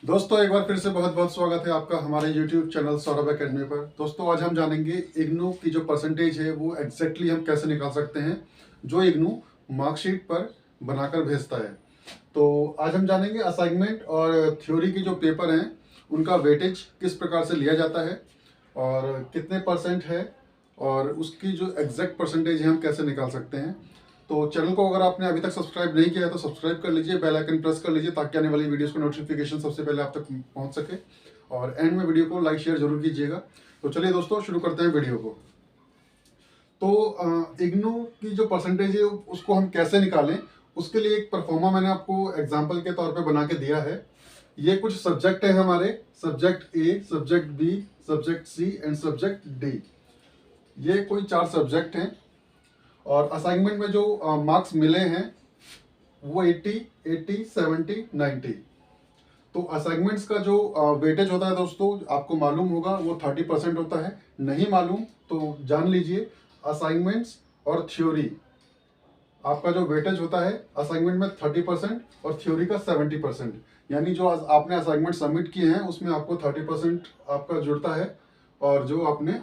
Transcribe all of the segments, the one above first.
दोस्तों एक बार फिर से बहुत बहुत स्वागत है आपका हमारे YouTube चैनल सौरभ एकेडमी पर। दोस्तों आज हम जानेंगे इग्नू की जो परसेंटेज है वो एग्जैक्टली हम कैसे निकाल सकते हैं जो इग्नू मार्कशीट पर बनाकर भेजता है। तो आज हम जानेंगे असाइनमेंट और थ्योरी की जो पेपर हैं उनका वेटेज किस प्रकार से लिया जाता है और कितने परसेंट है और उसकी जो एग्जैक्ट परसेंटेज है हम कैसे निकाल सकते हैं। तो चैनल को अगर आपने अभी तक सब्सक्राइब नहीं किया है तो सब्सक्राइब कर लीजिए, बेल आइकन प्रेस कर लीजिए ताकि आने वाली वीडियोस का नोटिफिकेशन सबसे पहले आप तक पहुंच सके। और एंड में वीडियो को लाइक शेयर जरूर कीजिएगा। तो चलिए दोस्तों शुरू करते हैं वीडियो को। तो इग्नू की जो परसेंटेज है उसको हम कैसे निकालें उसके लिए एक परफॉर्मा मैंने आपको एग्जाम्पल के तौर पर बना के दिया है। ये कुछ सब्जेक्ट है हमारे, subject A, subject B, subject C and subject D. ये कोई 4 सब्जेक्ट हैं और असाइनमेंट में जो मार्क्स मिले हैं वो 80, 80, 70, 90। तो असाइनमेंट्स का जो वेटेज होता है दोस्तों आपको मालूम होगा वो 30% होता है। नहीं मालूम तो जान लीजिए, असाइनमेंट्स और थ्योरी आपका जो वेटेज होता है असाइनमेंट में 30% और थ्योरी का 70%। यानी जो आपने असाइनमेंट सबमिट किए हैं उसमें आपको 30% आपका जुड़ता है और जो आपने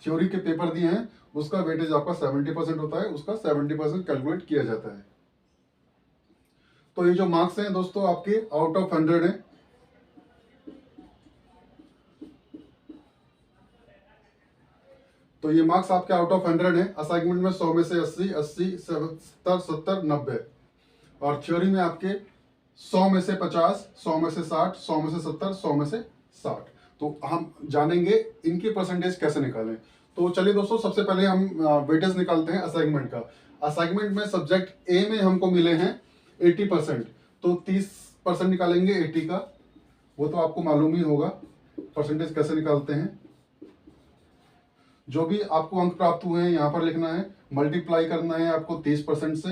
थ्योरी के पेपर दिए हैं उसका वेटेज आपका 70% होता है, उसका 70% कैलकुलेट किया जाता है। तो ये जो मार्क्स हैं दोस्तों आपके आउट ऑफ 100 हैं। तो ये मार्क्स आपके आउट ऑफ 100 हैं। असाइनमेंट में 100 में से 80, 80, 70, 70, 90 और थ्योरी में आपके 100 में से 50, 100 में से 60, 100 में से 70, 100 में से 60। तो हम जानेंगे इनकी परसेंटेज कैसे निकालें। तो चलिए दोस्तों सबसे पहले हम वेटेज निकालते हैं असाइनमेंट का। असाइनमेंट में सब्जेक्ट ए में हमको मिले हैं 80%, तो 30% निकालेंगे 80 का। वो तो आपको मालूम ही होगा परसेंटेज कैसे निकालते हैं। जो भी आपको अंक प्राप्त हुए हैं यहाँ पर लिखना है, मल्टीप्लाई करना है आपको 30% से,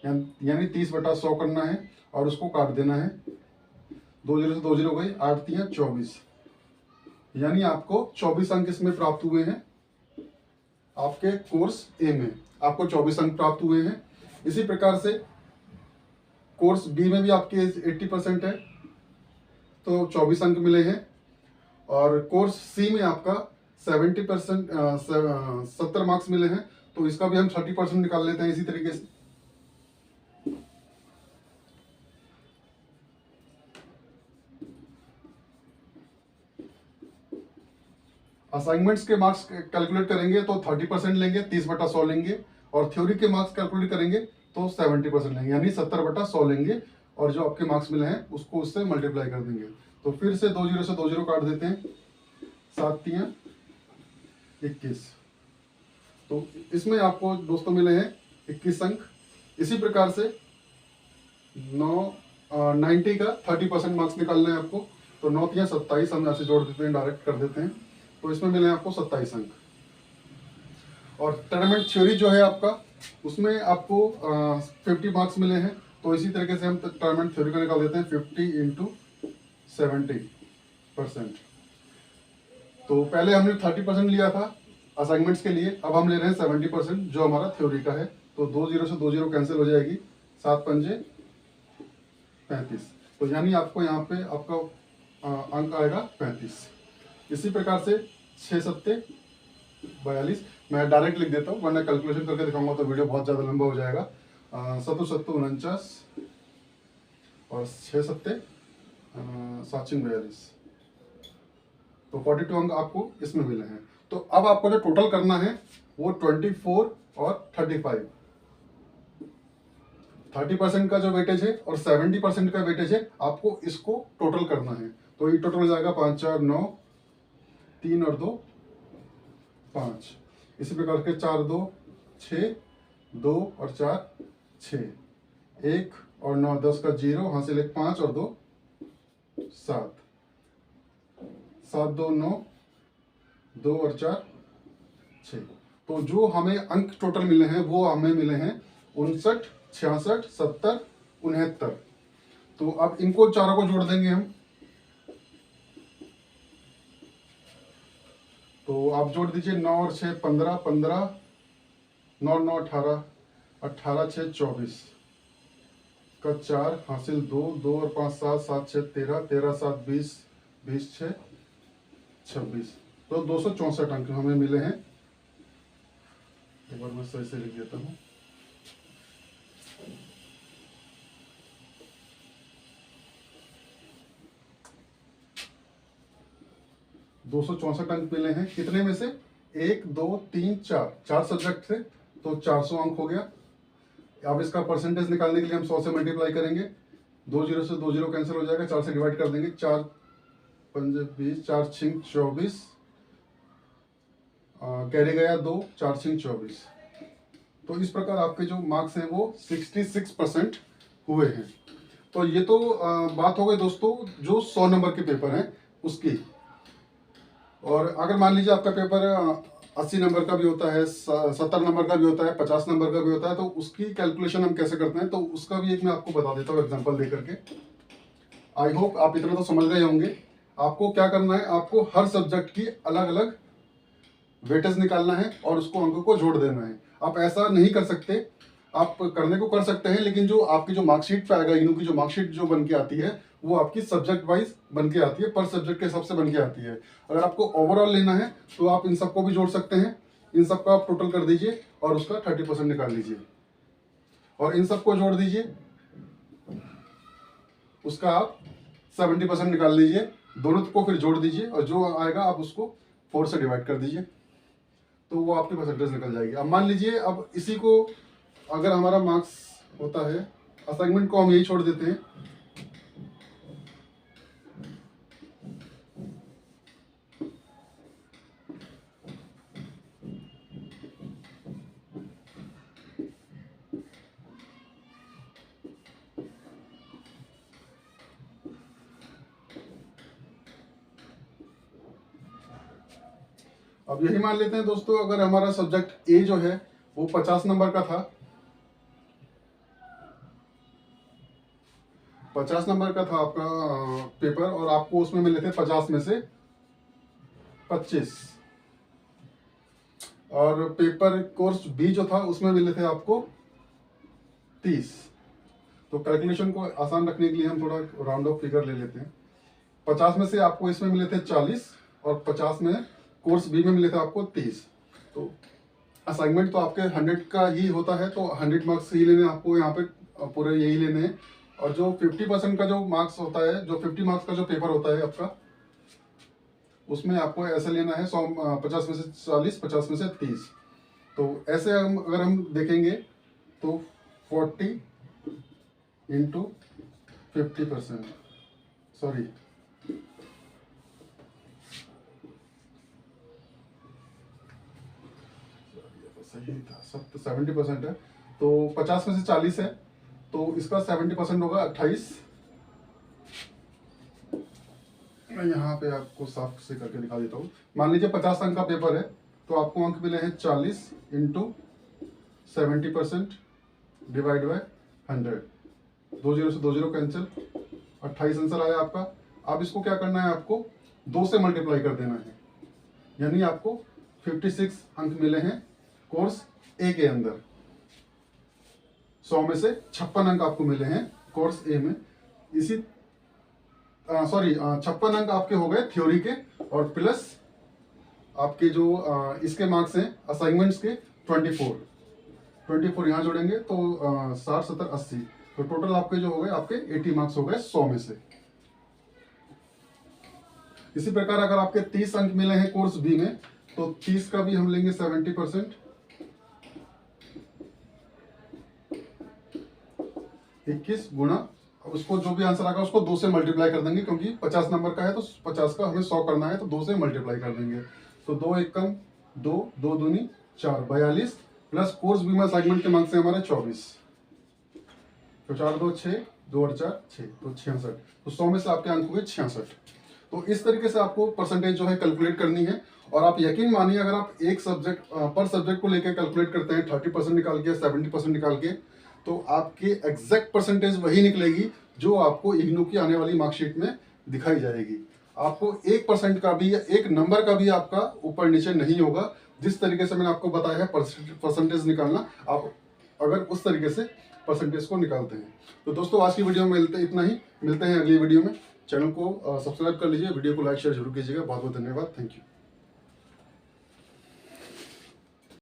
यानी 30/100 करना है और उसको काट देना है। 2 जीरो से 2 जीरो गई, 8 3 24, यानी आपको 24 अंक इसमें प्राप्त हुए हैं। आपके कोर्स ए में आपको 24 अंक प्राप्त हुए हैं। इसी प्रकार से कोर्स बी में भी आपके 80% है तो 24 अंक मिले हैं। और कोर्स सी में आपका 70%, 70 मार्क्स मिले हैं, तो इसका भी हम 30% निकाल लेते हैं इसी तरीके से। असाइनमेंट्स के मार्क्स कैलकुलेट करेंगे तो 30% लेंगे, 30/100 लेंगे। और थ्योरी के मार्क्स कैलकुलेट करेंगे तो 70% लेंगे, यानी 70/100 लेंगे और जो आपके मार्क्स मिले हैं उसको उससे मल्टीप्लाई कर देंगे। तो फिर से 2 जीरो से 2 जीरो काट देते हैं, 7 3 21। तो इसमें आपको दोस्तों मिले हैं 21 अंक। इसी प्रकार से 90 का 30% मार्क्स निकालना है आपको, तो 9 3 27 हम ऐसे जोड़ देते हैं, डायरेक्ट कर देते हैं। तो इसमें मिले आपको 27 अंक। और टर्नामेंट थ्योरी जो है आपका उसमें आपको 50 मार्क्स मिले हैं, तो इसी तरीके से हम टर्नामेंट थ्योरी का निकाल देते हैं 50 इंटू 70%। तो पहले हमने 30% लिया था असाइनमेंट्स के लिए, अब हम ले रहे हैं 70% जो हमारा थ्योरी का है। तो 2 जीरो से 2 जीरो कैंसिल हो जाएगी, 7 पंजे 35। तो यानी आपको यहाँ पे आपका अंक आएगा 35। इसी प्रकार से 6 सत्ते 42, मैं डायरेक्ट लिख देता हूँ वरना कैलकुलेशन करके दिखाऊंगा तो वीडियो बहुत ज़्यादा लंबा हो जाएगा। 7 7 49 और 6 सत्ते 7 42, तो 42 अंक आपको इसमें मिले हैं। तो अब आपको जो टोटल करना है वो 24 और 35। 30% का जो वेटेज है और 70% का वेटेज है, आपको इसको टोटल करना है। तो ये टोटल हो जाएगा 5 4 9, 3 और 2 5। इसी प्रकार के 4 2 6, 2 और 4 6, 1 और 9 10 का 0, हासिल 1 5 और 2 7, 7 2 9, 2 और 4 6। तो जो हमें अंक टोटल मिले हैं वो हमें मिले हैं 59, 66, 70, 69। तो अब इनको चारों को जोड़ देंगे हम। तो आप जोड़ दीजिए, 9 और 6 15, 15, 9 9 18, 18 6 24 का 4 हासिल 2, 2 और 5 7, 7 6 13, 13 7 20, 20 6 26। तो 264 अंक हमें मिले हैं। एक बार मैं सही से लिख देता हूँ। दो 264 अंक मिले हैं। कितने में से? 1 2 3 4, 4 सब्जेक्ट थे, तो 400 अंक हो गया। अब इसका परसेंटेज निकालने के लिए हम 100 से मल्टीप्लाई करेंगे। 2 जीरो से 2 जीरो कैंसिल हो जाएगा, 4 से डिवाइड कर देंगे। 4 5 20, 4 6 24, कैरी गया 2, 4 6 24। तो इस प्रकार आपके जो मार्क्स हैं वो 66% हुए हैं। तो ये तो बात हो गई दोस्तों जो 100 नंबर के पेपर हैं उसकी। और अगर मान लीजिए आपका पेपर 80 नंबर का भी होता है, 70 नंबर का भी होता है, 50 नंबर का भी होता है, तो उसकी कैलकुलेशन हम कैसे करते हैं, तो उसका भी एक मैं आपको बता देता हूँ एग्जांपल दे करके। आई होप आप इतना तो समझ गए होंगे। आपको क्या करना है, आपको हर सब्जेक्ट की अलग अलग वेटेज निकालना है और उसको अंकों को जोड़ देना है। आप ऐसा नहीं कर सकते, आप करने को कर सकते हैं, लेकिन जो आपकी जो मार्कशीट पे आएगा, इनू की जो मार्कशीट जो बन के आती है वो आपकी सब्जेक्ट वाइज बन के आती है, पर सब्जेक्ट के हिसाब से बन के आती है। अगर आपको ओवरऑल लेना है तो आप इन सबको भी जोड़ सकते हैं। इन सबका आप टोटल कर दीजिए और उसका 30% निकाल लीजिए और इन सबको जोड़ दीजिए, उसका आप 70% निकाल लीजिए। दोनों को फिर जोड़ दीजिए और जो आएगा आप उसको 4 से डिवाइड कर दीजिए, तो वो आपकी परसेंटेज निकल जाएगी। अब मान लीजिए अब इसी को अगर हमारा मार्क्स होता है, असाइनमेंट को हम यही छोड़ देते हैं। अब यही मान लेते हैं दोस्तों, अगर हमारा सब्जेक्ट ए जो है वो 50 नंबर का था, 50 नंबर का था आपका पेपर, और आपको उसमें मिले थे 50 में से 25, और पेपर कोर्स बी जो था उसमें मिले थे आपको 30। तो कैलकुलेशन को आसान रखने के लिए हम थोड़ा राउंड ऑफ फिगर ले लेते हैं। 50 में से आपको इसमें मिले थे 40 और 50 में कोर्स बी में मिले थे आपको 30। तो असाइनमेंट तो आपके 100 का ही होता है, तो 100 मार्क्स ही लेने आपको यहाँ पे पूरे यही लेने हैं। और जो 50% का जो मार्क्स होता है, जो 50 मार्क्स का जो पेपर होता है आपका, उसमें आपको ऐसे लेना है 50 में से 40, 50 में से 30। तो ऐसे हम अगर हम देखेंगे तो 40 इंटू 50%, सॉरी सही था, सब तो 70% है। तो 50 में से 40 है, तो इसका 70% होगा 28। मैं यहाँ पे आपको साफ से करके दिखा देता हूँ। मान लीजिए 50 अंक का पेपर है, तो आपको अंक मिले हैं 40 इंटू 70% डिवाइड बाय 100। 2 जीरो से 2 जीरो कैंसिल, 28 आंसर आया आपका। अब इसको क्या करना है, आपको 2 से मल्टीप्लाई कर देना है, यानी आपको 56 अंक मिले हैं कोर्स ए के अंदर। 100 में से 56 अंक आपको मिले हैं कोर्स ए में। इसी सॉरी 56 अंक आपके हो गए थ्योरी के, और प्लस आपके जो इसके मार्क्स हैं असाइनमेंट्स के 24 यहाँ जोड़ेंगे तो 60 70 80, तो टोटल आपके जो हो गए आपके 80 मार्क्स हो गए 100 में से। इसी प्रकार अगर आपके 30 अंक मिले हैं कोर्स बी में, तो 30 का भी हम लेंगे 70%, 21 गुणा, उसको जो भी आंसर आएगा उसको 2 से मल्टीप्लाई कर देंगे, क्योंकि 50 नंबर का है तो 50 का हमें 100 करना है, तो 2 से मल्टीप्लाई कर देंगे। तो 2 एक कम 2, 2 दूनी 4, 42, प्लस कोर्स बी में असाइनमेंट के मार्क्स है हमारे 24, तो 4 2 6, 2 और 4 6, तो 66। तो 100 में से आपके अंक हुए 66। तो इस तरीके से आपको परसेंटेज जो है कैलकुलेट करनी है। और आप यकीन मानिए, अगर आप एक सब्जेक्ट पर सब्जेक्ट को लेकर कैलकुलेट करते हैं 30% निकाल के, 70% निकाल के, तो आपकी एग्जैक्ट परसेंटेज वही निकलेगी जो आपको इग्नू की आने वाली मार्कशीट में दिखाई जाएगी। आपको 1% का भी या 1 नंबर का भी आपका ऊपर नीचे नहीं होगा। जिस तरीके से मैंने आपको बताया है परसेंटेज निकालना, आप अगर उस तरीके से परसेंटेज को निकालते हैं। तो दोस्तों आज की वीडियो में इतना ही, मिलते हैं अगली वीडियो में। चैनल को सब्सक्राइब कर लीजिए, वीडियो को लाइक शेयर जरूर कीजिएगा। बहुत बहुत धन्यवाद, थैंक यू।